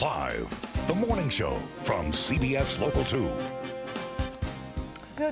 Live, the morning show from CBS Local 2.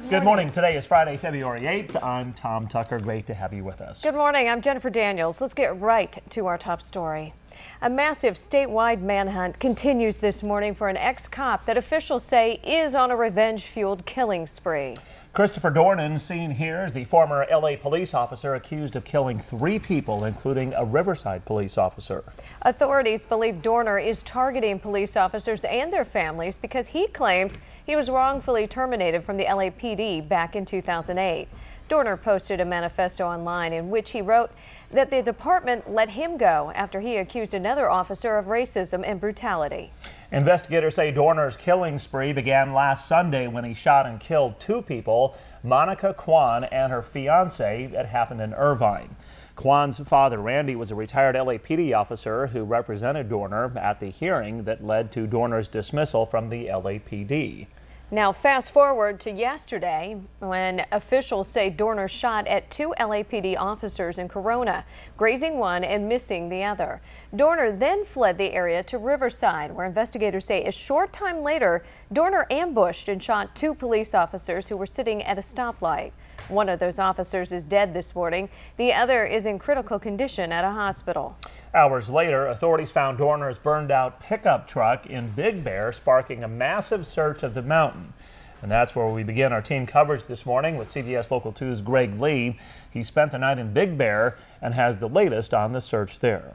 Good morning. Today is Friday, February 8th. I'm Tom Tucker. Great to have you with us. Good morning. I'm Jennifer Daniels. Let's get right to our top story. A massive statewide manhunt continues this morning for an ex-cop that officials say is on a revenge-fueled killing spree. Christopher Dornan, seen here, is the former L.A. police officer accused of killing 3 people, including a Riverside police officer. Authorities believe Dorner is targeting police officers and their families because he claims he was wrongfully terminated from the LAPD back in 2008. Dorner posted a manifesto online in which he wrote that the department let him go after he accused another officer of racism and brutality. Investigators say Dorner's killing spree began last Sunday when he shot and killed 2 people, Monica Kwan and her fiance. It happened in Irvine. Kwan's father, Randy, was a retired LAPD officer who represented Dorner at the hearing that led to Dorner's dismissal from the LAPD. Now fast forward to yesterday when officials say Dorner shot at 2 LAPD officers in Corona, grazing one and missing the other. Dorner then fled the area to Riverside, where investigators say a short time later, Dorner ambushed and shot 2 police officers who were sitting at a stoplight. One of those officers is dead this morning. The other is in critical condition at a hospital. Hours later, authorities found Dorner's burned-out pickup truck in Big Bear, sparking a massive search of the mountain. And that's where we begin our team coverage this morning with CBS Local 2's Greg Lee. He spent the night in Big Bear and has the latest on the search there.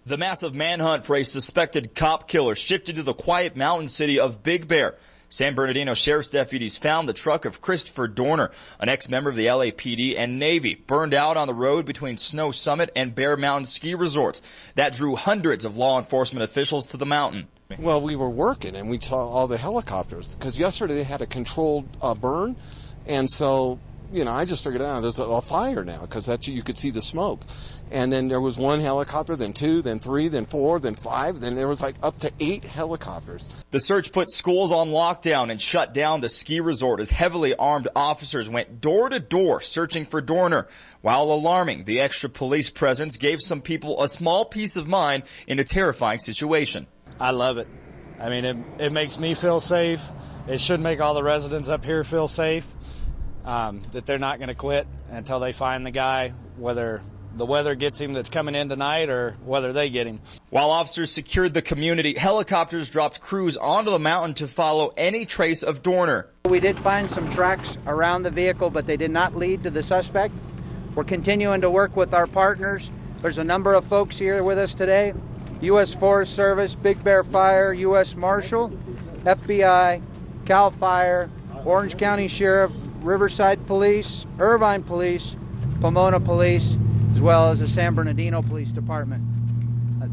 The massive manhunt for a suspected cop killer shifted to the quiet mountain city of Big Bear. San Bernardino Sheriff's deputies found the truck of Christopher Dorner, an ex-member of the LAPD and Navy, burned out on the road between Snow Summit and Bear Mountain ski resorts. That drew hundreds of law enforcement officials to the mountain. Well, we were working and we saw all the helicopters because yesterday they had a controlled burn, and so I just figured out there's a fire now because you could see the smoke. And then there was 1 helicopter, then 2, then 3, then 4, then 5, then there was like up to 8 helicopters. The search put schools on lockdown and shut down the ski resort as heavily armed officers went door to door searching for Dorner. While alarming, the extra police presence gave some people a small peace of mind in a terrifying situation. I love it. I mean, it makes me feel safe. It should make all the residents up here feel safe. That they're not going to quit until they find the guy, whether the weather gets him that's coming in tonight or whether they get him. While officers secured the community, helicopters dropped crews onto the mountain to follow any trace of Dorner. We did find some tracks around the vehicle, but they did not lead to the suspect. We're continuing to work with our partners. There's a number of folks here with us today. U.S. Forest Service, Big Bear Fire, U.S. Marshal, FBI, CAL FIRE, Orange County Sheriff, Riverside Police, Irvine Police, Pomona Police, as well as the San Bernardino Police Department.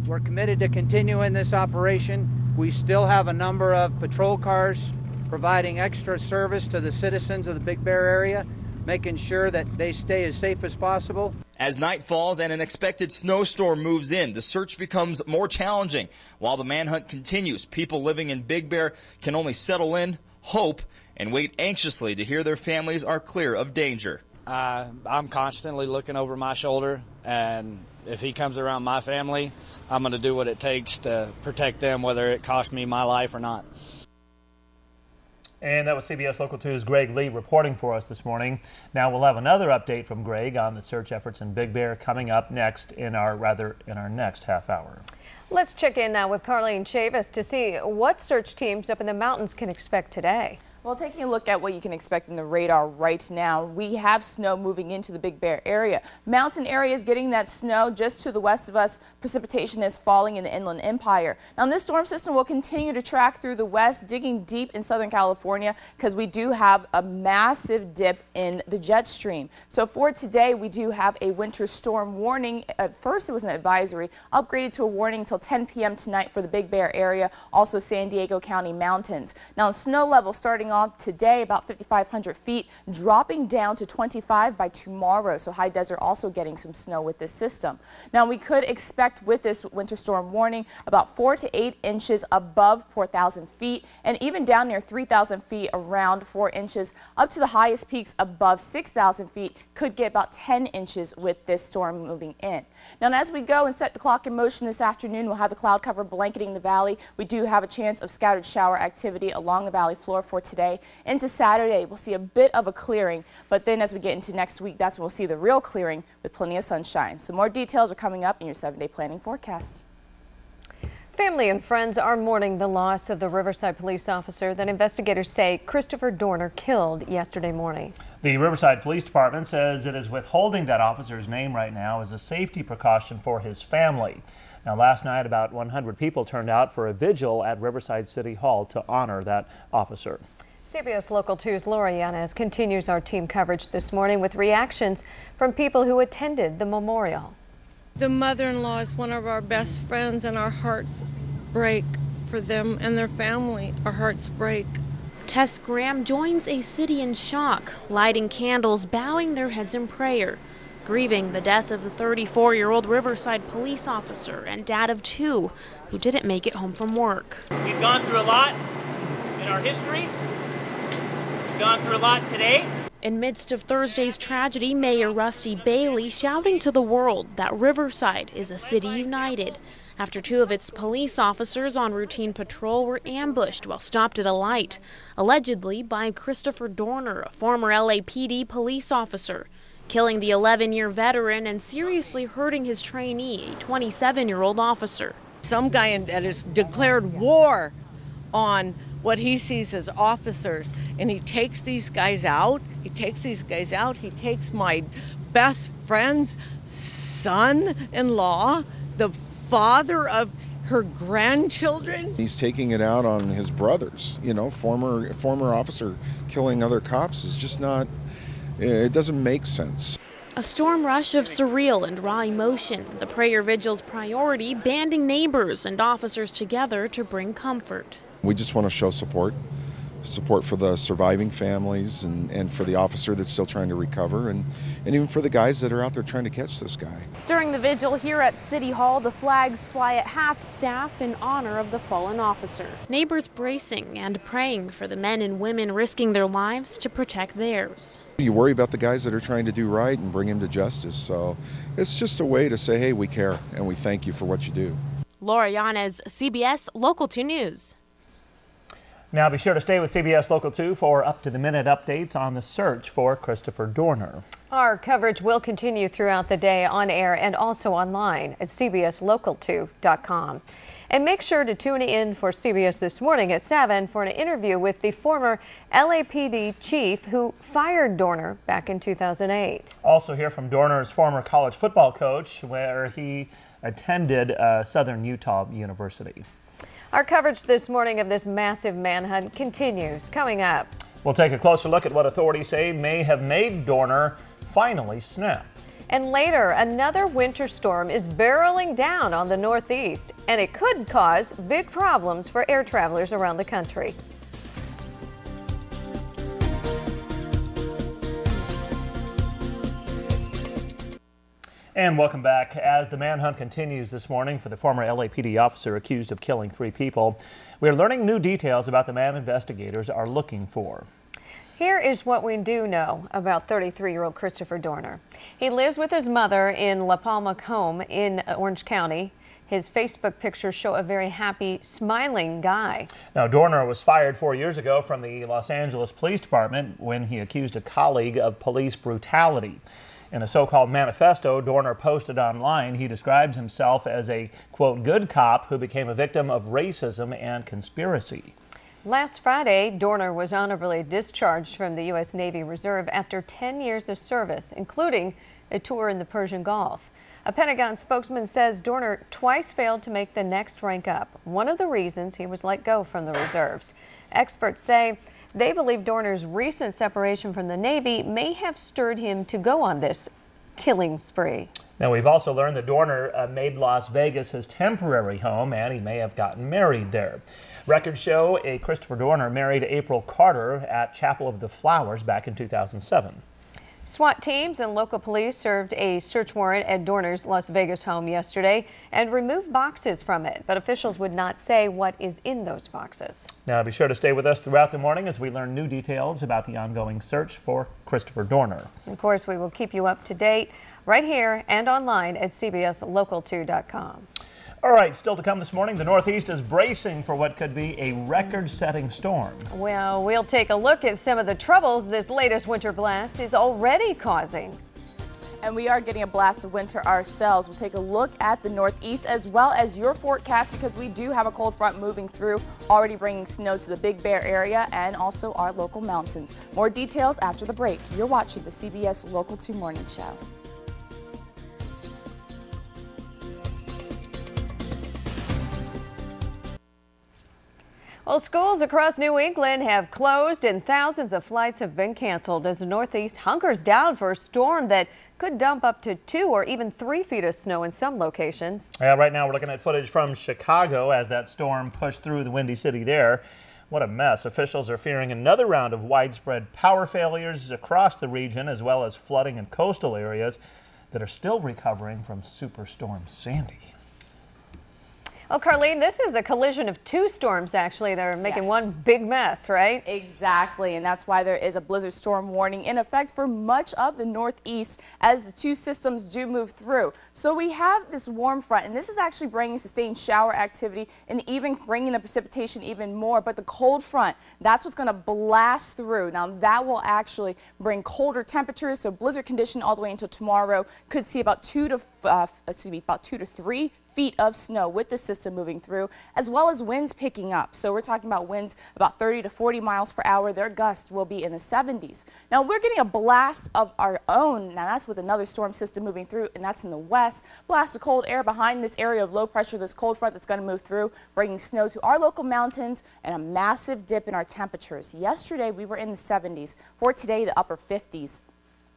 We're committed to continuing this operation. We still have a number of patrol cars providing extra service to the citizens of the Big Bear area, making sure that they stay as safe as possible. As night falls and an expected snowstorm moves in, the search becomes more challenging. While the manhunt continues, people living in Big Bear can only settle in, hope, and wait anxiously to hear their families are clear of danger. I'm constantly looking over my shoulder, and if he comes around my family, I'm going to do what it takes to protect them, whether it costs me my life or not. And that was CBS Local 2's Greg Lee reporting for us this morning. Now we'll have another update from Greg on the search efforts in Big Bear coming up next in our next half hour. Let's check in now with Carlene Chavis to see what search teams up in the mountains can expect today. Well, taking a look at what you can expect in the radar right now, we have snow moving into the Big Bear area. Mountain areas getting that snow just to the west of us. Precipitation is falling in the Inland Empire. Now, this storm system will continue to track through the west, digging deep in Southern California because we do have a massive dip in the jet stream. So for today, we do have a winter storm warning. At first, it was an advisory, upgraded to a warning until 10 p.m. tonight for the Big Bear area, also San Diego County mountains. Now, snow level starting off today about 5,500 feet, dropping down to 25 by tomorrow. So high desert also getting some snow with this system. Now we could expect with this winter storm warning about 4 to 8 inches above 4,000 feet and even down near 3,000 feet around 4 inches up to the highest peaks above 6,000 feet could get about 10 inches with this storm moving in. Now as we go and set the clock in motion this afternoon, we'll have the cloud cover blanketing the valley. We do have a chance of scattered shower activity along the valley floor for today. Into Saturday, we'll see a bit of a clearing, but then as we get into next week, that's when we'll see the real clearing with plenty of sunshine. So more details are coming up in your 7-day planning forecast. Family and friends are mourning the loss of the Riverside police officer that investigators say Christopher Dorner killed yesterday morning. The Riverside Police Department says it is withholding that officer's name right now as a safety precaution for his family. Now, last night, about 100 people turned out for a vigil at Riverside City Hall to honor that officer. CBS Local 2's Laura Yanez continues our team coverage this morning with reactions from people who attended the memorial. The mother-in-law is one of our best friends, and our hearts break for them and their family. Our hearts break. Tess Graham joins a city in shock, lighting candles, bowing their heads in prayer, grieving the death of the 34-year-old Riverside police officer and dad of 2 who didn't make it home from work. We've gone through a lot in our history. We've gone through a lot today. In midst of Thursday's tragedy, Mayor Rusty Bailey shouting to the world that Riverside is a city united after 2 of its police officers on routine patrol were ambushed while stopped at a light, allegedly by Christopher Dorner, a former LAPD police officer, killing the 11-year veteran and seriously hurting his trainee, a 27-year-old officer. Some guy that has declared war on what he sees as officers, and he takes these guys out. He takes my best friend's son-in-law, the father of her grandchildren. He's taking it out on his brothers. You know, former officer killing other cops is just not, it doesn't make sense. A storm rush of surreal and raw emotion, the prayer vigil's priority banding neighbors and officers together to bring comfort. We just want to show support for the surviving families and for the officer that's still trying to recover and even for the guys that are out there trying to catch this guy. During the vigil here at City Hall, the flags fly at half-staff in honor of the fallen officer. Neighbors bracing and praying for the men and women risking their lives to protect theirs. You worry about the guys that are trying to do right and bring him to justice, so it's just a way to say, hey, we care and we thank you for what you do. Laura Yanez, CBS Local 2 News. Now be sure to stay with CBS Local 2 for up-to-the-minute updates on the search for Christopher Dorner. Our coverage will continue throughout the day on air and also online at cbslocal2.com. And make sure to tune in for CBS This Morning at 7 for an interview with the former LAPD chief who fired Dorner back in 2008. Also hear from Dorner's former college football coach, where he attended Southern Utah University. Our coverage this morning of this massive manhunt continues. Coming up, we'll take a closer look at what authorities say may have made Dorner finally snap. And later, another winter storm is barreling down on the Northeast, and it could cause big problems for air travelers around the country. And welcome back. As the manhunt continues this morning for the former LAPD officer accused of killing 3 people, we are learning new details about the man investigators are looking for. Here is what we do know about 33-year-old Christopher Dorner. He lives with his mother in La Palma home in Orange County. His Facebook pictures show a very happy, smiling guy. Now, Dorner was fired 4 years ago from the Los Angeles Police Department when he accused a colleague of police brutality. In a so-called manifesto Dorner posted online, he describes himself as a, quote, good cop who became a victim of racism and conspiracy. Last Friday, Dorner was honorably discharged from the U.S. Navy Reserve after 10 years of service, including a tour in the Persian Gulf. A Pentagon spokesman says Dorner twice failed to make the next rank up, one of the reasons he was let go from the reserves. Experts say they believe Dorner's recent separation from the Navy may have stirred him to go on this killing spree. Now, we've also learned that Dorner made Las Vegas his temporary home, and he may have gotten married there. Records show Christopher Dorner married April Carter at Chapel of the Flowers back in 2007. SWAT teams and local police served a search warrant at Dorner's Las Vegas home yesterday and removed boxes from it, but officials would not say what is in those boxes. Now, be sure to stay with us throughout the morning as we learn new details about the ongoing search for Christopher Dorner. Of course, we will keep you up to date right here and online at CBSLocal2.com. All right, still to come this morning, the Northeast is bracing for what could be a record-setting storm. Well, we'll take a look at some of the troubles this latest winter blast is already causing. And we are getting a blast of winter ourselves. We'll take a look at the Northeast as well as your forecast, because we do have a cold front moving through, already bringing snow to the Big Bear area and also our local mountains. More details after the break. You're watching the CBS Local 2 Morning Show. Well, schools across New England have closed and thousands of flights have been canceled as the Northeast hunkers down for a storm that could dump up to 2 or even 3 feet of snow in some locations. Yeah, right now we're looking at footage from Chicago as that storm pushed through the Windy City there. What a mess. Officials are fearing another round of widespread power failures across the region, as well as flooding in coastal areas that are still recovering from Superstorm Sandy. Oh, Carlene, this is a collision of 2 storms, actually. They're making one big mess, right? Exactly, and that's why there is a blizzard storm warning in effect for much of the Northeast as the 2 systems do move through. So we have this warm front, and this is actually bringing sustained shower activity and even bringing the precipitation even more. But the cold front, that's what's going to blast through. Now, that will actually bring colder temperatures, so blizzard condition all the way until tomorrow. Could see about 2 to 3 feet of snow with the system moving through, as well as winds picking up. So we're talking about winds about 30 to 40 miles per hour. Their gusts will be in the 70s. Now we're getting a blast of our own. Now that's with another storm system moving through, and that's in the west. Blast of cold air behind this area of low pressure, this cold front that's going to move through, bringing snow to our local mountains and a massive dip in our temperatures. Yesterday we were in the 70s. For today, the upper 50s.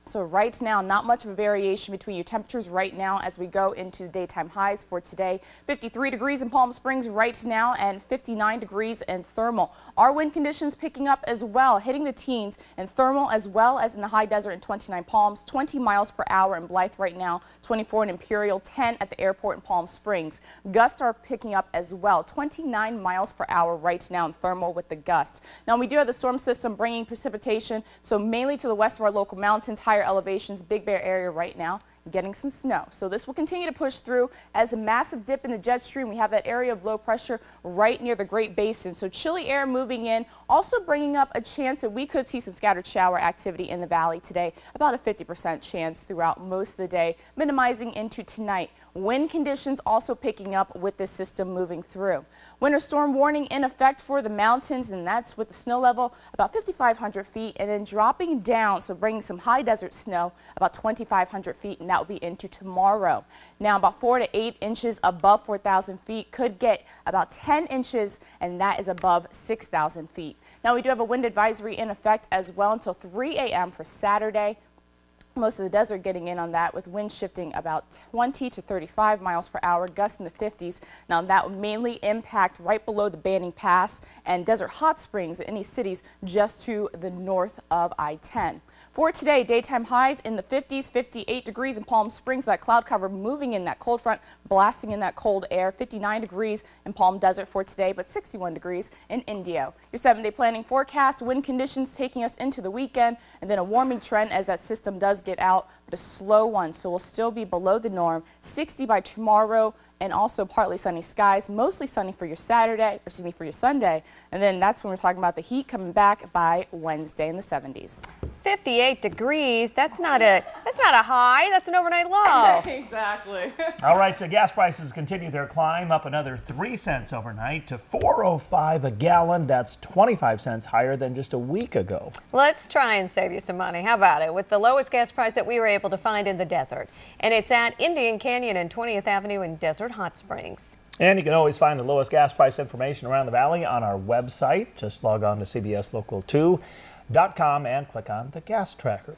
So right now, not much of a variation between your temperatures right now as we go into the daytime highs for today. 53 degrees in Palm Springs right now and 59 degrees in Thermal. Our wind conditions picking up as well, hitting the teens in Thermal as well as in the high desert in 29 Palms, 20 miles per hour in Blythe right now, 24 in Imperial, 10 at the airport in Palm Springs. Gusts are picking up as well, 29 miles per hour right now in Thermal with the gusts. Now we do have the storm system bringing precipitation, so mainly to the west of our local mountains, higher elevations, Big Bear area right now, getting some snow. So this will continue to push through as a massive dip in the jet stream. We have that area of low pressure right near the Great Basin. So chilly air moving in, also bringing up a chance that we could see some scattered shower activity in the valley today. About a 50% chance throughout most of the day, minimizing into tonight. Wind conditions also picking up with this system moving through. Winter storm warning in effect for the mountains, and that's with the snow level about 5,500 feet and then dropping down, so bringing some high desert snow about 2,500 feet, and that will be into tomorrow. Now about 4 to 8 inches above 4,000 feet, could get about 10 inches, and that is above 6,000 feet. Now we do have a wind advisory in effect as well until 3 a.m. for Saturday. Most of the desert getting in on that with winds shifting about 20 to 35 miles per hour, gusts in the 50s. Now that will mainly impact right below the Banning Pass and Desert Hot Springs in any cities just to the north of I-10. For today, daytime highs in the 50s, 58 degrees in Palm Springs. That cloud cover moving in that cold front, blasting in that cold air. 59 degrees in Palm Desert for today, but 61 degrees in Indio. Your 7-day planning forecast, wind conditions taking us into the weekend, and then a warming trend as that system does get out, but a slow one, so we'll still be below the norm. 60 by tomorrow, and also partly sunny skies, mostly sunny for your for your Sunday, and then that's when we're talking about the heat coming back by Wednesday in the 70s. 58 degrees, that's not a high, that's an overnight low. Exactly. All right, gas prices continue their climb, up another 3 cents overnight to $4.05 a gallon. That's 25 cents higher than just a week ago. Let's try and save you some money. How about it? With the lowest gas price that we were able to find in the desert. And it's at Indian Canyon and 20th Avenue in Desert Hot Springs. And you can always find the lowest gas price information around the valley on our website. Just log on to CBSLocal2.com and click on the gas tracker.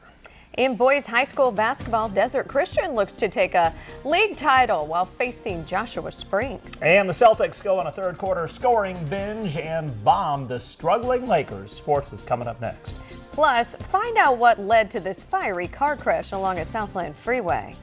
In boys high school basketball, Desert Christian looks to take a league title while facing Joshua Springs. And the Celtics go on a third quarter scoring binge and bomb the struggling Lakers. Sports is coming up next. Plus, find out what led to this fiery car crash along a Southland freeway.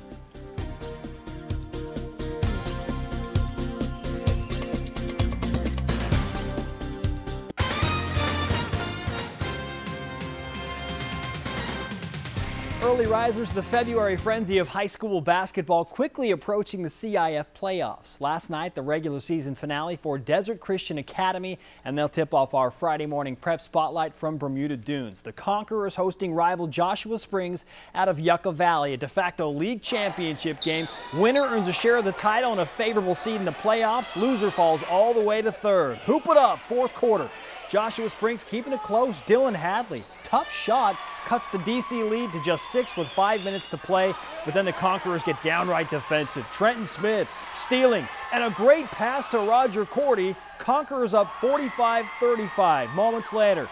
Early risers, the February frenzy of high school basketball quickly approaching the CIF playoffs. Last night, the regular season finale for Desert Christian Academy, and they'll tip off our Friday morning prep spotlight from Bermuda Dunes. The Conquerors hosting rival Joshua Springs out of Yucca Valley, a de facto league championship game. Winner earns a share of the title and a favorable seed in the playoffs. Loser falls all the way to third. Hoop it up, fourth quarter. Joshua Springs keeping it close. Dylan Hadley, tough shot, cuts the DC lead to just 6 with 5 minutes to play, but then the Conquerors get downright defensive. Trenton Smith stealing, and a great pass to Roger Cordy. Conquerors up 45-35 moments later.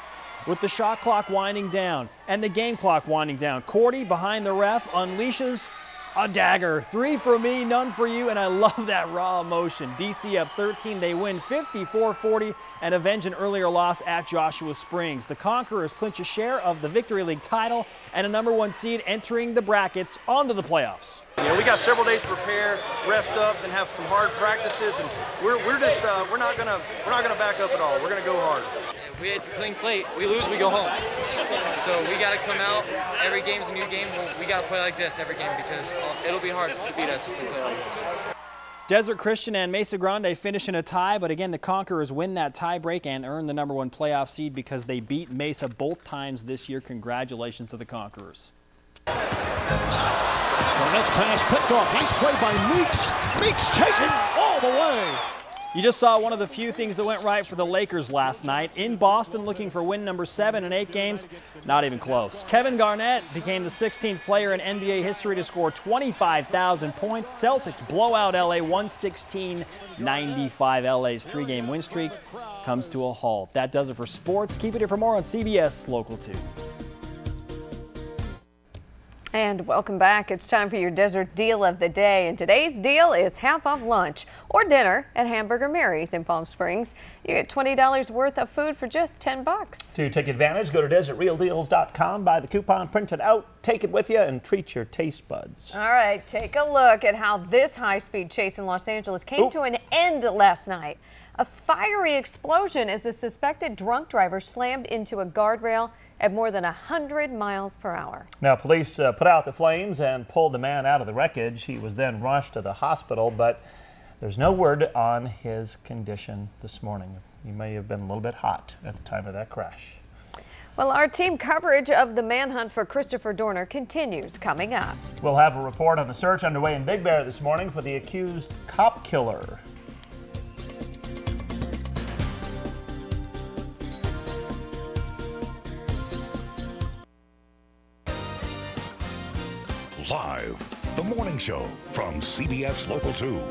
With the shot clock winding down and the game clock winding down, Cordy behind the ref unleashes a dagger. 3 for me, none for you, and I love that raw emotion. DC up 13, they win 54-40 and avenge an earlier loss at Joshua Springs. The Conquerors clinch a share of the Victory League title and a #1 seed entering the brackets onto the playoffs. You know, we got several days to prepare, rest up, and have some hard practices, and we're not gonna back up at all. We're gonna go hard. It's a clean slate. We lose, we go home. So we got to come out. Every game's a new game. We got to play like this every game because it'll be hard to beat us if we play like this. Desert Christian and Mesa Grande finish in a tie, but again, the Conquerors win that tie break and earn the #1 playoff seed because they beat Mesa both times this year. Congratulations to the Conquerors. Garnett's pass picked off. Nice play by Meeks. Meeks taken all the way. You just saw one of the few things that went right for the Lakers last night. In Boston, looking for win #7 in 8 games, not even close. Kevin Garnett became the 16th player in NBA history to score 25,000 points. Celtics blow out LA 116-95. LA's 3-game win streak comes to a halt. That does it for sports. Keep it here for more on CBS Local 2. And welcome back. It's time for your Desert Deal of the Day. And today's deal is half off lunch or dinner at Hamburger Mary's in Palm Springs. You get $20 worth of food for just $10. To take advantage, go to desertrealdeals.com, buy the coupon, print it out, take it with you, and treat your taste buds. All right, take a look at how this high-speed chase in Los Angeles came to an end last night. A fiery explosion as a suspected drunk driver slammed into a guardrail at more than 100 miles per hour. Now, police put out the flames and pulled the man out of the wreckage. He was then rushed to the hospital, but there's no word on his condition this morning. He may have been a little bit hot at the time of that crash. Well, our team coverage of the manhunt for Christopher Dorner continues coming up. We'll have a report on the search underway in Big Bear this morning for the accused cop killer. Live, the morning show from CBS Local 2.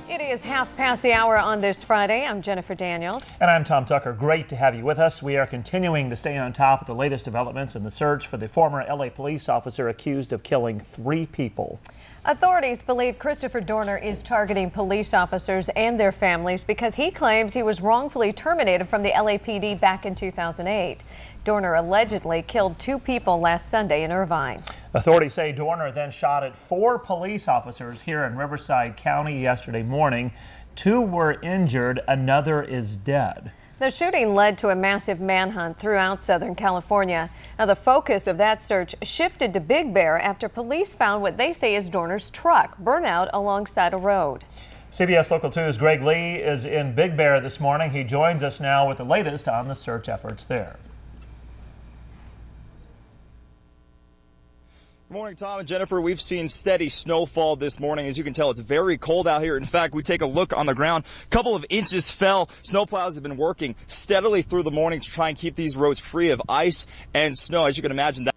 It is 1:30 on this Friday. I'm Jennifer Daniels. And I'm Tom Tucker. Great to have you with us. We are continuing to stay on top of the latest developments in the search for the former LA police officer accused of killing 3 people. Authorities believe Christopher Dorner is targeting police officers and their families because he claims he was wrongfully terminated from the LAPD back in 2008. Dorner allegedly killed 2 people last Sunday in Irvine. Authorities say Dorner then shot at 4 police officers here in Riverside County yesterday morning. 2 were injured, another is dead. The shooting led to a massive manhunt throughout Southern California. Now, the focus of that search shifted to Big Bear after police found what they say is Dorner's truck burnt out alongside a road. CBS Local 2's Greg Lee is in Big Bear this morning. He joins us now with the latest on the search efforts there. Good morning, Tom and Jennifer. We've seen steady snowfall this morning. As you can tell, it's very cold out here. In fact, we take a look on the ground. A couple of inches fell. Snowplows have been working steadily through the morning to try and keep these roads free of ice and snow. As you can imagine, that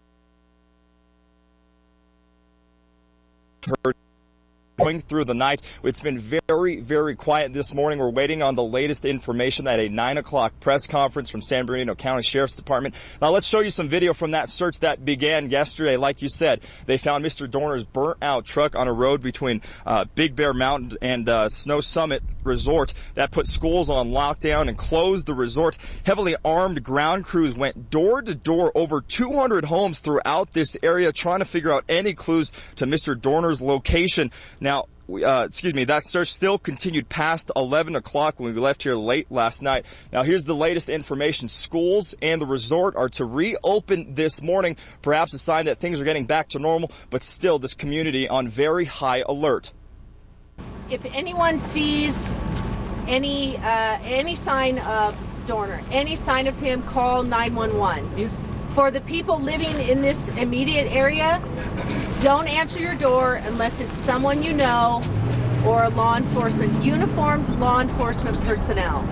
hurt Going through the night, it's been very, very quiet this morning. We're waiting on the latest information at a 9 o'clock press conference from San Bernardino County Sheriff's Department. Now, let's show you some video from that search that began yesterday. Like you said, they found Mr. Dorner's burnt-out truck on a road between Big Bear Mountain and Snow Summit Resort. That put schools on lockdown and closed the resort. Heavily armed ground crews went door to door over 200 homes throughout this area trying to figure out any clues to Mr. Dorner's location. Now, that search still continued past 11 o'clock when we left here late last night. Now, here's the latest information. Schools and the resort are to reopen this morning, perhaps a sign that things are getting back to normal, but still this community on very high alert. If anyone sees any sign of Dorner, any sign of him, call 911. For the people living in this immediate area, don't answer your door unless it's someone you know or a law enforcement, uniformed law enforcement personnel.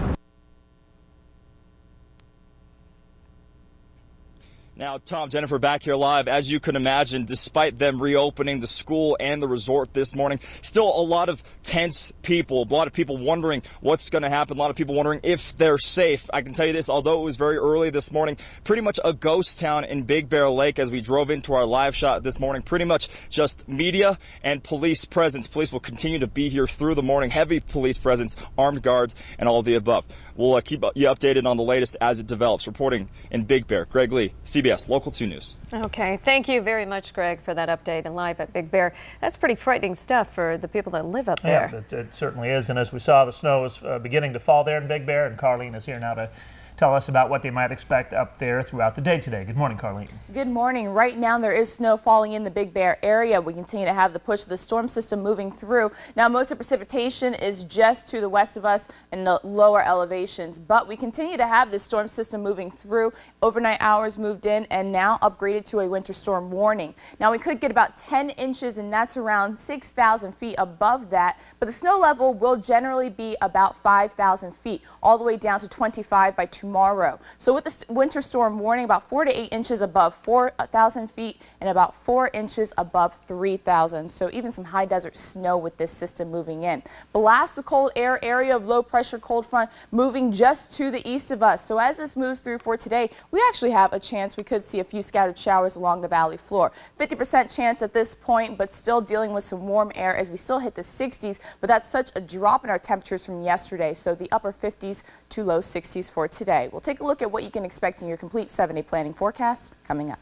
Now, Tom, Jennifer, back here live. As you can imagine, despite them reopening the school and the resort this morning, still a lot of tense people, a lot of people wondering what's going to happen, a lot of people wondering if they're safe. I can tell you this, although it was very early this morning, pretty much a ghost town in Big Bear Lake as we drove into our live shot this morning. Pretty much just media and police presence. Police will continue to be here through the morning. Heavy police presence, armed guards, and all of the above. We'll keep you updated on the latest as it develops. Reporting in Big Bear, Greg Lee, CBS Local 2 News. Okay, thank you very much, Greg, for that update and live at Big Bear. That's pretty frightening stuff for the people that live up there. Yeah, it certainly is. And as we saw, the snow is beginning to fall there in Big Bear, and Carlene is here now to tell us about what they might expect up there throughout the day today. Good morning, Carlene. Good morning. Right now there is snow falling in the Big Bear area. We continue to have the push of the storm system moving through. Now most of the precipitation is just to the west of us in the lower elevations, but we continue to have this storm system moving through. Overnight hours moved in and now upgraded to a winter storm warning. Now we could get about 10 inches and that's around 6,000 feet above that, but the snow level will generally be about 5,000 feet all the way down to 25 by tomorrow. So with the winter storm warning, about 4 to 8 inches above 4,000 feet and about 4 inches above 3,000. So even some high desert snow with this system moving in. Blast of cold air area of low pressure cold front moving just to the east of us. So as this moves through for today, we actually have a chance we could see a few scattered showers along the valley floor. 50% chance at this point, but still dealing with some warm air as we still hit the 60s. But that's such a drop in our temperatures from yesterday. So the upper 50s to low 60s for today. We'll take a look at what you can expect in your complete 7-day planning forecast coming up.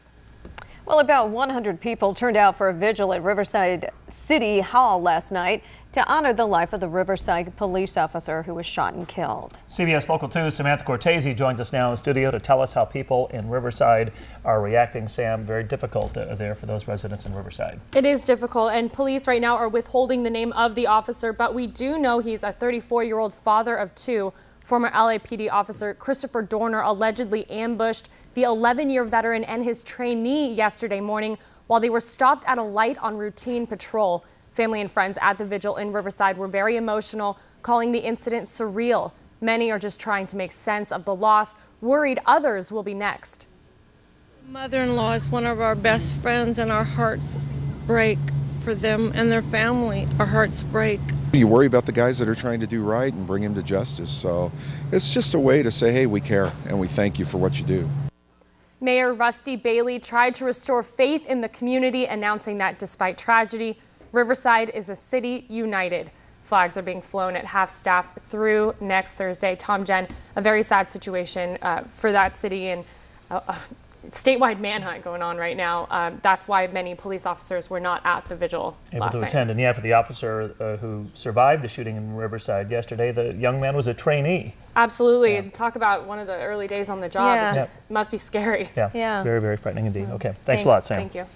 Well, about 100 people turned out for a vigil at Riverside City Hall last night to honor the life of the Riverside police officer who was shot and killed. CBS Local 2's Samantha Cortese joins us now in studio to tell us how people in Riverside are reacting. Sam, very difficult there for those residents in Riverside. It is difficult, and police right now are withholding the name of the officer, but we do know he's a 34-year-old father of 2. Former LAPD officer Christopher Dorner allegedly ambushed the 11-year veteran and his trainee yesterday morning while they were stopped at a light on routine patrol. Family and friends at the vigil in Riverside were very emotional, calling the incident surreal. Many are just trying to make sense of the loss, worried others will be next. Mother-in-law is one of our best friends, and our hearts break for them and their family. Our hearts break. You worry about the guys that are trying to do right and bring him to justice. So it's just a way to say, hey, we care and we thank you for what you do. Mayor Rusty Bailey tried to restore faith in the community, announcing that despite tragedy, Riverside is a city united. Flags are being flown at half-staff through next Thursday. Tom, Jen, a very sad situation for that city, and statewide manhunt going on right now. That's why many police officers were not at the vigil last night. Attend. And yeah, for the officer who survived the shooting in Riverside yesterday, the young man was a trainee. Absolutely. Yeah. Talk about one of the early days on the job. Yeah. It just must be scary. Yeah. Very, very frightening indeed. Okay. Thanks a lot, Sam. Thank you.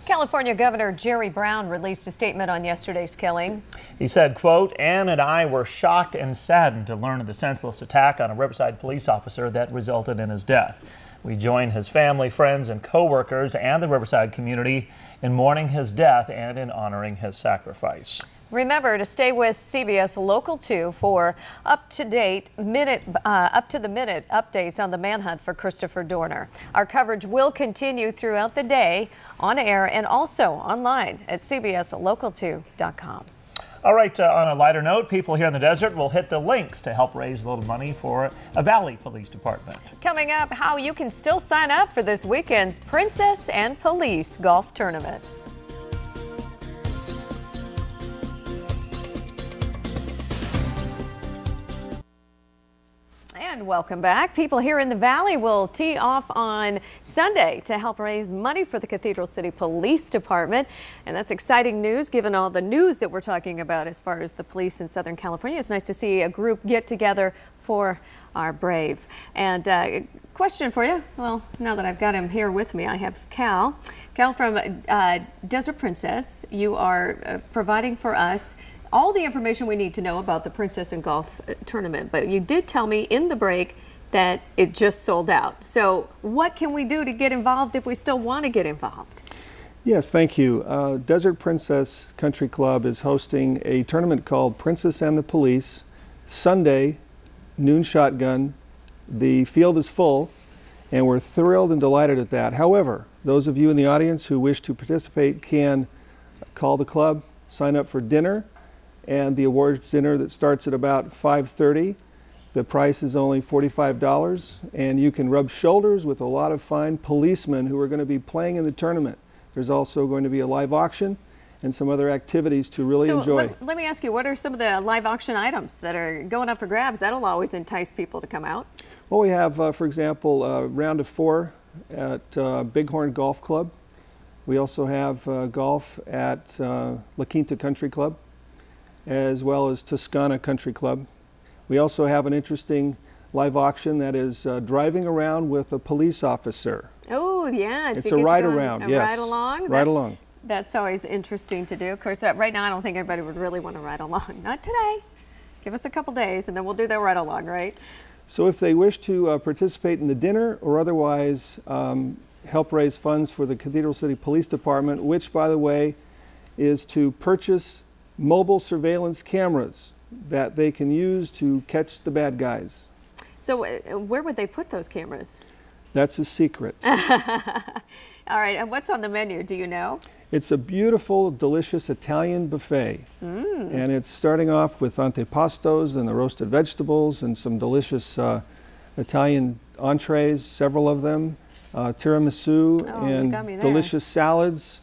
California Governor Jerry Brown released a statement on yesterday's killing. He said, quote, "Ann and I were shocked and saddened to learn of the senseless attack on a Riverside police officer that resulted in his death. We join his family, friends, and co-workers and the Riverside community in mourning his death and in honoring his sacrifice." Remember to stay with CBS Local 2 for up-to-the-minute updates on the manhunt for Christopher Dorner. Our coverage will continue throughout the day on air and also online at cbslocal2.com. All right, on a lighter note, people here in the desert will hit the links to help raise a little money for a Valley Police Department. Coming up, how you can still sign up for this weekend's Princess and Police Golf Tournament. And welcome back. People here in the Valley will tee off on Sunday to help raise money for the Cathedral City Police Department. And that's exciting news given all the news that we're talking about as far as the police in Southern California. It's nice to see a group get together for our brave. And question for you. Well, now that I've got him here with me, I have Cal. Cal from Desert Princess. You are providing for us all the information we need to know about the Princess and Golf Tournament, but you did tell me in the break that it just sold out. So what can we do to get involved if we still want to get involved? Yes, thank you. Desert Princess Country Club is hosting a tournament called Princess and the Police, Sunday, noon shotgun. The field is full, and we're thrilled and delighted at that. However, those of you in the audience who wish to participate can call the club, sign up for dinner, and the awards dinner that starts at about 5:30. The price is only $45, and you can rub shoulders with a lot of fine policemen who are going to be playing in the tournament. There's also going to be a live auction and some other activities to really enjoy. Let me ask you, what are some of the live auction items that are going up for grabs? That'll always entice people to come out. Well, we have, for example, a round of 4 at Bighorn Golf Club. We also have golf at La Quinta Country Club, as well as Toscana Country Club. We also have an interesting live auction that is driving around with a police officer. Oh, yeah. It's a ride around, yes. Ride along? Ride along. That's always interesting to do. Of course, right now I don't think anybody would really want to ride along. Not today. Give us a couple days and then we'll do that ride along, right? So if they wish to participate in the dinner or otherwise help raise funds for the Cathedral City Police Department, which, by the way, is to purchase mobile surveillance cameras that they can use to catch the bad guys. So where would they put those cameras? That's a secret. All right, and what's on the menu, do you know? It's a beautiful, delicious Italian buffet. And it's starting off with antipastos and the roasted vegetables and some delicious Italian entrees, several of them, tiramisu and delicious salads,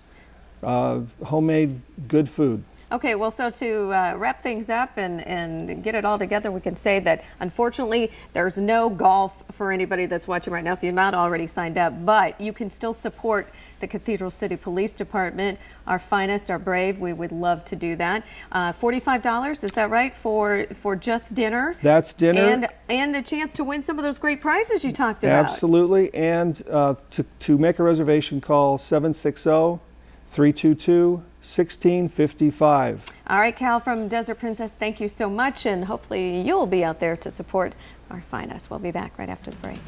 homemade good food. Okay, well, so to wrap things up and get it all together, we can say that unfortunately there's no golf for anybody that's watching right now if you're not already signed up, but you can still support the Cathedral City Police Department, our finest, our brave. We would love to do that. $45, is that right, for just dinner? That's dinner. And a chance to win some of those great prizes you talked about. Absolutely, and to make a reservation, call 760-322-1655. All right, Cal from Desert Princess, thank you so much, and hopefully you'll be out there to support our finest. We'll be back right after the break.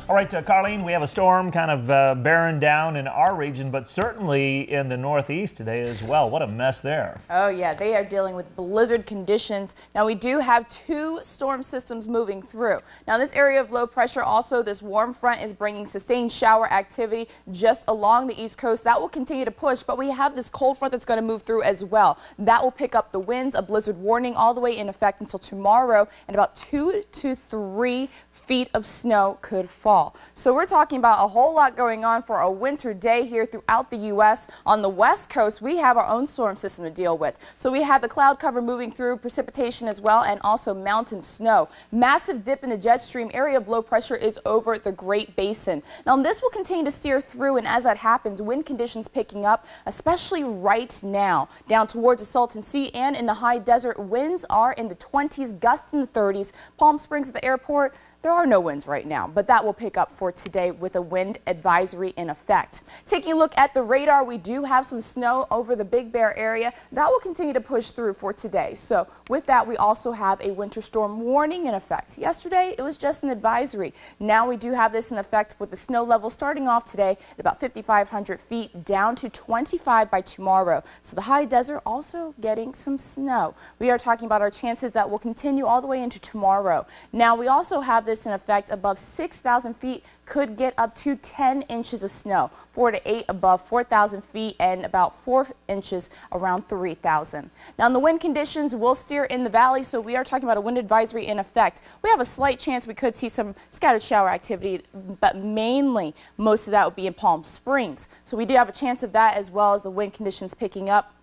All right, Carlene, we have a storm kind of bearing down in our region, but certainly in the Northeast today as well. What a mess there. Oh, yeah, they are dealing with blizzard conditions. Now, we do have 2 storm systems moving through. Now, this area of low pressure, also this warm front is bringing sustained shower activity just along the East Coast. That will continue to push, but we have this cold front that's going to move through as well. That will pick up the winds, a blizzard warning all the way in effect until tomorrow, and about 2 to 3 feet of snow could fall. So we're talking about a whole lot going on for a winter day here throughout the U.S. On the West Coast, we have our own storm system to deal with. So we have the cloud cover moving through, precipitation as well, and also mountain snow. Massive dip in the jet stream. Area of low pressure is over the Great Basin. Now, this will continue to steer through, and as that happens, wind conditions picking up, especially right now. Down towards the Salton Sea and in the high desert, winds are in the 20s, gusts in the 30s. Palm Springs at the airport, There are no winds right now, but that will pick up for today with a wind advisory in effect. Taking a look at the radar, we do have some snow over the Big Bear area. That will continue to push through for today. So with that, we also have a winter storm warning in effect. Yesterday, it was just an advisory. Now we do have this in effect with the snow level starting off today at about 5,500 feet down to 25 by tomorrow. So the high desert also getting some snow. We are talking about our chances that will continue all the way into tomorrow. Now we also have this in effect above 6,000 feet, could get up to 10 inches of snow, 4 to 8 above 4,000 feet and about 4 inches around 3,000. Now the wind conditions will steer in the valley, so we are talking about a wind advisory in effect. We have a slight chance we could see some scattered shower activity, but mainly most of that would be in Palm Springs. So we do have a chance of that, as well as the wind conditions picking up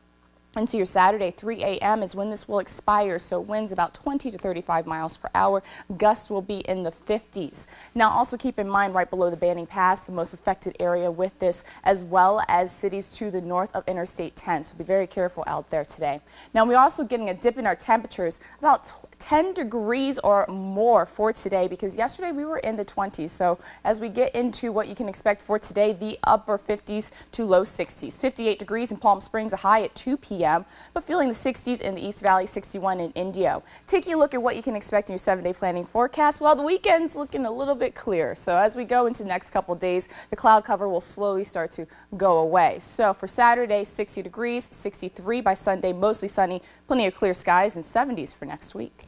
into your Saturday. 3 a.m. is when this will expire, so winds about 20 to 35 miles per hour. Gusts will be in the 50s. Now also keep in mind right below the Banning Pass, the most affected area with this, as well as cities to the north of Interstate 10. So be very careful out there today. Now we're also getting a dip in our temperatures, about 10 degrees or more for today, because yesterday we were in the 20s. So as we get into what you can expect for today, the upper 50s to low 60s. 58 degrees in Palm Springs, a high at 2 p.m., but feeling the 60s in the East Valley, 61 in Indio. Taking a look at what you can expect in your 7-day planning forecast, well, the weekend's looking a little bit clear. So as we go into the next couple days, the cloud cover will slowly start to go away. So for Saturday, 60 degrees, 63 by Sunday, mostly sunny, plenty of clear skies, and 70s for next week.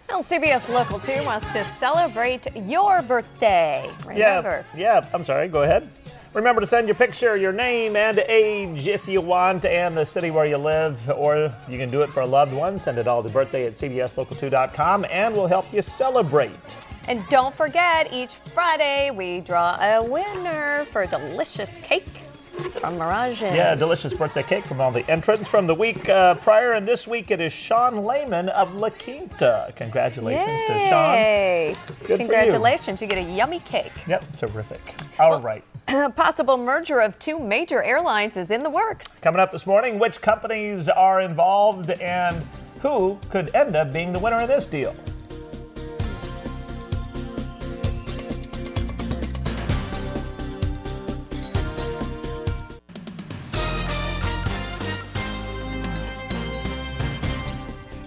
Well, CBS Local 2 wants to celebrate your birthday. Remember. Yeah, I'm sorry, go ahead. Remember to send your picture, your name and age if you want, and the city where you live, or you can do it for a loved one. Send it all to birthday@cbslocal2.com, and we'll help you celebrate. And don't forget, each Friday we draw a winner for delicious cake from Mirage Inn. Yeah, delicious birthday cake from all the entrants from the week prior, and this week it is Sean Lehman of La Quinta. Congratulations to Sean. Good Congratulations, for you. You get a yummy cake. Yep, terrific. All right. A possible merger of two major airlines is in the works. Coming up this morning, which companies are involved and who could end up being the winner in this deal?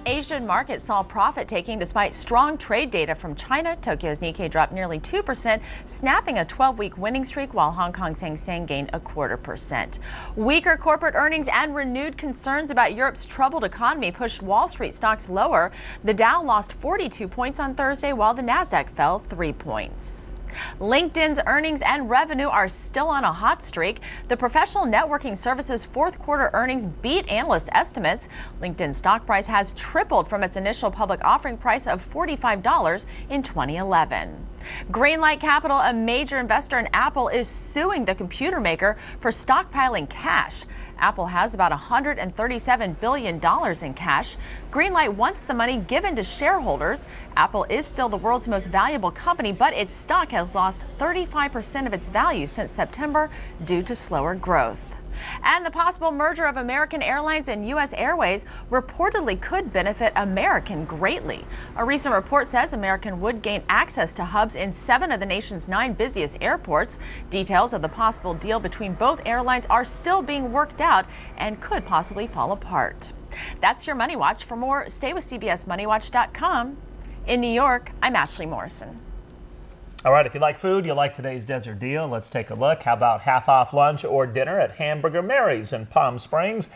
Asian markets saw profit taking despite strong trade data from China. Tokyo's Nikkei dropped nearly 2%, snapping a 12-week winning streak, while Hong Kong's Hang Seng gained 0.25%. Weaker corporate earnings and renewed concerns about Europe's troubled economy pushed Wall Street stocks lower. The Dow lost 42 points on Thursday, while the Nasdaq fell 3 points. LinkedIn's earnings and revenue are still on a hot streak. The professional networking service's fourth quarter earnings beat analyst estimates. LinkedIn's stock price has tripled from its initial public offering price of $45 in 2011. Greenlight Capital, a major investor in Apple, is suing the computer maker for stockpiling cash. Apple has about $137 billion in cash. Greenlight wants the money given to shareholders. Apple is still the world's most valuable company, but its stock has lost 35% of its value since September due to slower growth. And the possible merger of American Airlines and U.S. Airways reportedly could benefit American greatly. A recent report says American would gain access to hubs in 7 of the nation's 9 busiest airports. Details of the possible deal between both airlines are still being worked out and could possibly fall apart. That's your Money Watch. For more, stay with CBSMoneyWatch.com. In New York, I'm Ashley Morrison. All right, if you like food, you like today's desert deal, let's take a look. How about half off lunch or dinner at Hamburger Mary's in Palm Springs?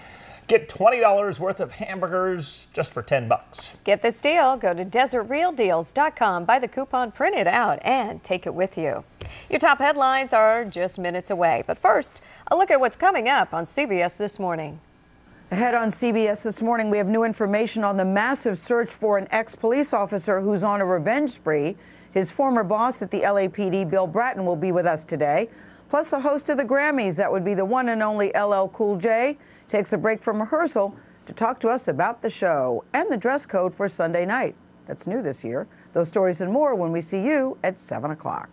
Get $20 worth of hamburgers just for $10. Get this deal. Go to DesertRealDeals.com, buy the coupon, print it out, and take it with you. Your top headlines are just minutes away. But first, a look at what's coming up on CBS This Morning. Ahead on CBS This Morning, we have new information on the massive search for an ex-police officer who's on a revenge spree. His former boss at the LAPD, Bill Bratton, will be with us today. Plus, the host of the Grammys, that would be the one and only LL Cool J, takes a break from rehearsal to talk to us about the show and the dress code for Sunday night. That's new this year. Those stories and more when we see you at 7 o'clock.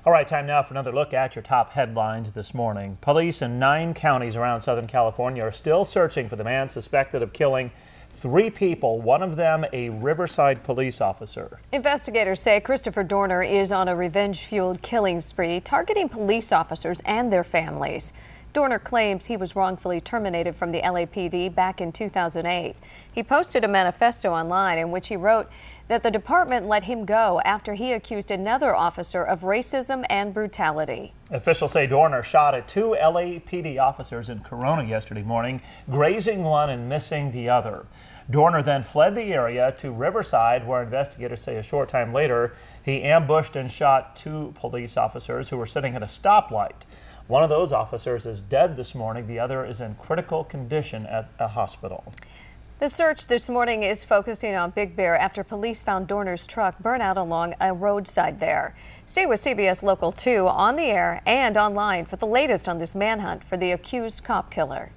All right, time now for another look at your top headlines this morning. Police in 9 counties around Southern California are still searching for the man suspected of killing 3 people, one of them a Riverside police officer. Investigators say Christopher Dorner is on a revenge-fueled killing spree, targeting police officers and their families. Dorner claims he was wrongfully terminated from the LAPD back in 2008. He posted a manifesto online in which he wrote that the department let him go after he accused another officer of racism and brutality. Officials say Dorner shot at 2 LAPD officers in Corona yesterday morning, grazing one and missing the other. Dorner then fled the area to Riverside, where investigators say a short time later he ambushed and shot 2 police officers who were sitting at a stoplight. One of those officers is dead this morning. The other is in critical condition at a hospital. The search this morning is focusing on Big Bear after police found Dorner's truck burnt out along a roadside there. Stay with CBS Local 2 on the air and online for the latest on this manhunt for the accused cop killer.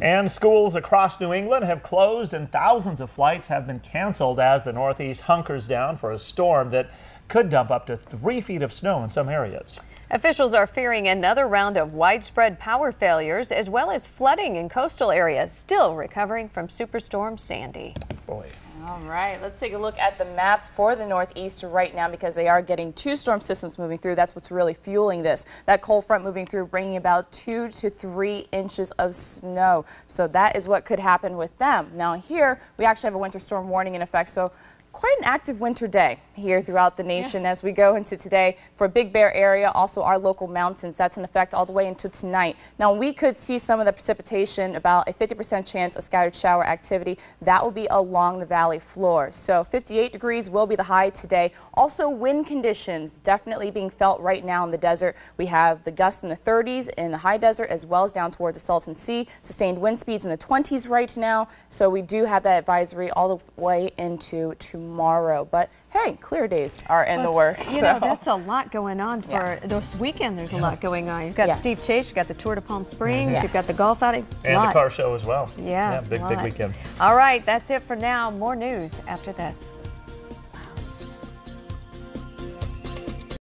And schools across New England have closed and thousands of flights have been canceled as the Northeast hunkers down for a storm that could dump up to 3 feet of snow in some areas. Officials are fearing another round of widespread power failures as well as flooding in coastal areas, still recovering from Superstorm Sandy. Boy. All right, let's take a look at the map for the Northeast right now because they are getting 2 storm systems moving through. That's what's really fueling this. That cold front moving through, bringing about 2 to 3 inches of snow. So that is what could happen with them. Now here, we actually have a winter storm warning in effect. So quite an active winter day here throughout the nation as we go into today for Big Bear area, also our local mountains. That's in effect all the way into tonight. Now we could see some of the precipitation, about a 50% chance of scattered shower activity. That will be along the valley floor. So 58 degrees will be the high today. Also wind conditions definitely being felt right now in the desert. We have the gusts in the 30s in the high desert as well as down towards the Salton Sea. Sustained wind speeds in the 20s right now. So we do have that advisory all the way into tomorrow. But hey, clear days are in the works. You know, that's a lot going on for this weekend. There's a lot going on. You've got Steve Chase, you've got the Tour de Palm Springs, you've got the golf outing. And the car show as well. Yeah, big weekend. All right, that's it for now. More news after this.